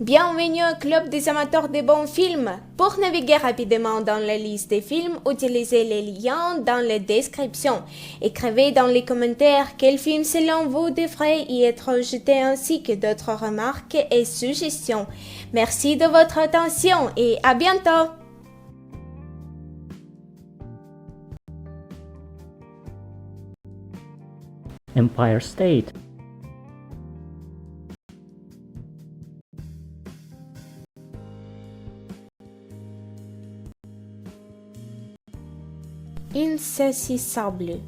Bienvenue au club des amateurs de bons films. Pour naviguer rapidement dans la liste des films, utilisez les liens dans la description. Écrivez dans les commentaires quel film selon vous devrait y être jeté ainsi que d'autres remarques et suggestions. Merci de votre attention et à bientôt. Empire State. Insaisissable.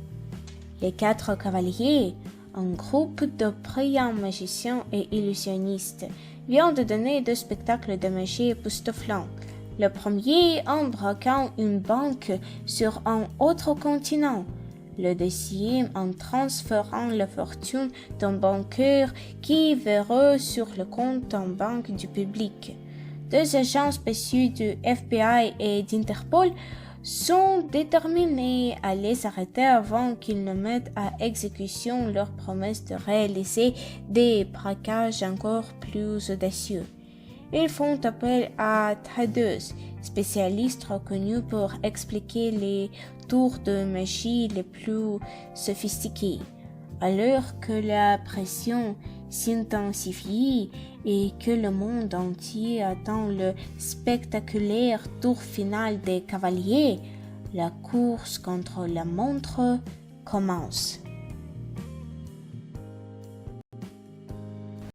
Les quatre cavaliers, un groupe de brillants magiciens et illusionnistes, vient de donner deux spectacles de magie époustouflants. Le premier en braquant une banque sur un autre continent. Le deuxième en transférant la fortune d'un banqueur qui verra sur le compte en banque du public. Deux agents spéciaux du FBI et d'Interpol sont déterminés à les arrêter avant qu'ils ne mettent à exécution leur promesse de réaliser des braquages encore plus audacieux. Ils font appel à tradeuses, spécialistes reconnus pour expliquer les tours de magie les plus sophistiqués. Alors que la pression s'intensifie et que le monde entier attend le spectaculaire tour final des cavaliers, la course contre la montre commence.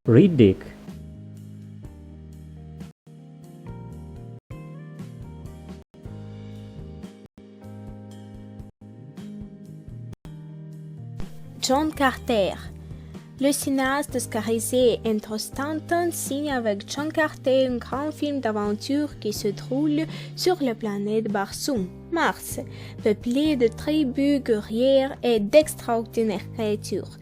Riddick. John Carter. Le cinéaste oscarisé Andrew Stanton signe avec John Carter un grand film d'aventure qui se déroule sur la planète Barsoom, Mars, peuplée de tribus guerrières et d'extraordinaires créatures.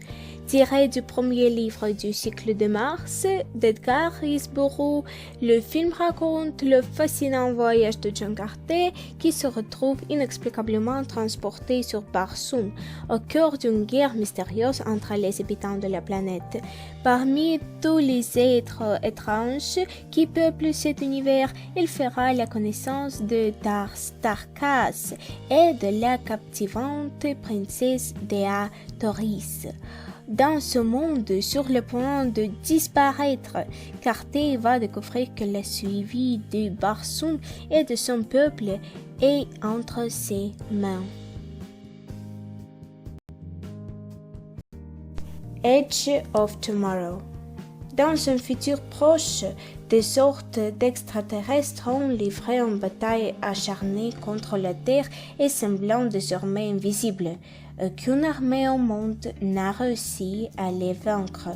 Tiré du premier livre du cycle de Mars d'Edgar Rice Burroughs, le film raconte le fascinant voyage de John Carter qui se retrouve inexplicablement transporté sur Barsoom, au cœur d'une guerre mystérieuse entre les habitants de la planète. Parmi tous les êtres étranges qui peuplent cet univers, il fera la connaissance de Darth Tarkas et de la captivante princesse Dea Thoris. Dans ce monde sur le point de disparaître, Carter va découvrir que la survie de Barsoom et de son peuple est entre ses mains. Edge of Tomorrow. Dans un futur proche, des sortes d'extraterrestres ont livré une bataille acharnée contre la Terre et semblant désormais invisible. Aucune armée au monde n'a réussi à les vaincre.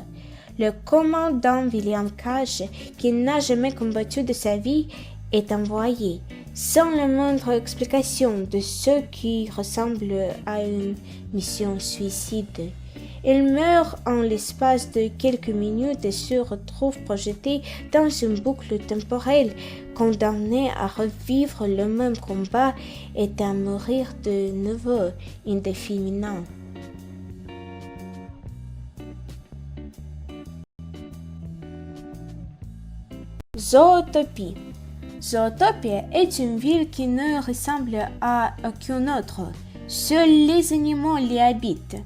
Le commandant William Cage, qui n'a jamais combattu de sa vie, est envoyé, sans la moindre explication, de ce qui ressemble à une mission suicide. Il meurt en l'espace de quelques minutes et se retrouve projeté dans une boucle temporelle, condamné à revivre le même combat et à mourir de nouveau indéfiniment. Zootopie. Zootopie est une ville qui ne ressemble à aucune autre. Seuls les animaux y habitent.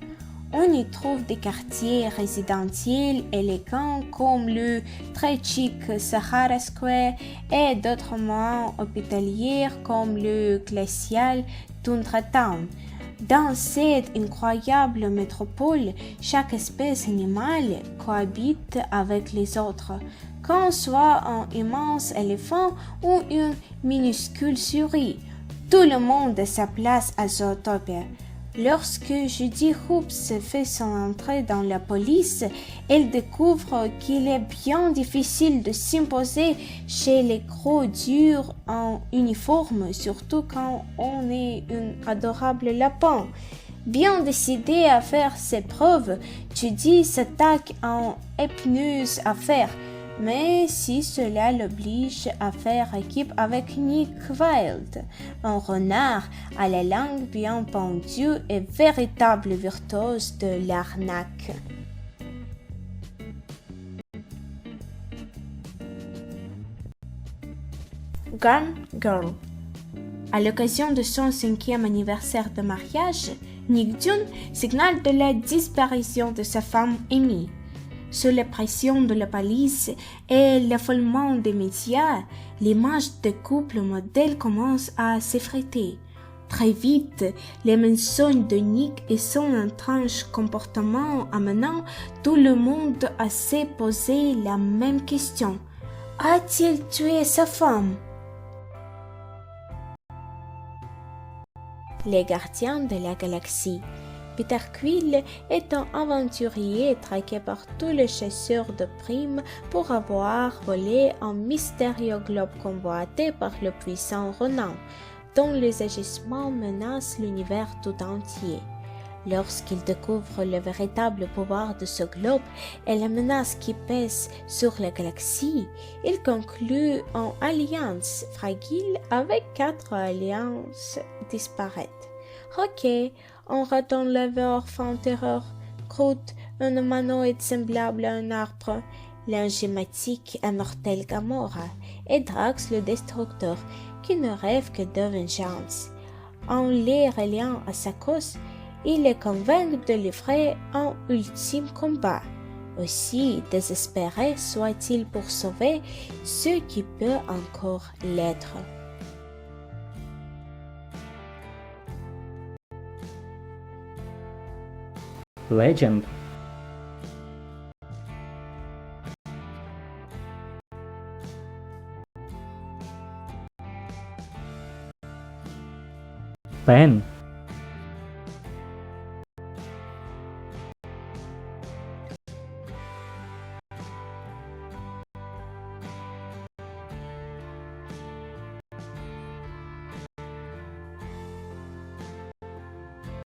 On y trouve des quartiers résidentiels élégants comme le très chic Sahara Square et d'autres moins hospitaliers comme le glacial Tundra Town. Dans cette incroyable métropole, chaque espèce animale cohabite avec les autres, qu'on soit un immense éléphant ou une minuscule souris. Tout le monde a sa place à Zootopia. Lorsque Judy Hoops fait son entrée dans la police, elle découvre qu'il est bien difficile de s'imposer chez les gros durs en uniforme, surtout quand on est un adorable lapin. Bien décidée à faire ses preuves, Judy s'attaque à une épineuse affaire. Mais si cela l'oblige à faire équipe avec Nick Wilde, un renard à la langue bien pendue et véritable virtuose de l'arnaque. Gone Girl. À l'occasion de son 5e anniversaire de mariage, Nick June signale de la disparition de sa femme Amy. Sous la pression de la police et l'affolement des médias, l'image de couple modèle commence à s'effriter. Très vite, les mensonges de Nick et son étrange comportement amenant tout le monde à se poser la même question. A-t-il tué sa femme? Les gardiens de la galaxie. Peter Quill est un aventurier traqué par tous les chasseurs de primes pour avoir volé un mystérieux globe convoité par le puissant Ronan, dont les agissements menacent l'univers tout entier. Lorsqu'il découvre le véritable pouvoir de ce globe et la menace qui pèse sur la galaxie, il conclut une alliance fragile avec 4 alliances disparates. Rocket, un raton laveur fanterreur, Groot, un humanoïde semblable à un arbre, l'enigmatique et mortel Gamora, et Drax le Destructeur, qui ne rêve que de vengeance. En les reliant à sa cause, il les convainc de livrer un ultime combat. Aussi désespéré soit-il pour sauver ce qui peut encore l'être. Legend. Ben.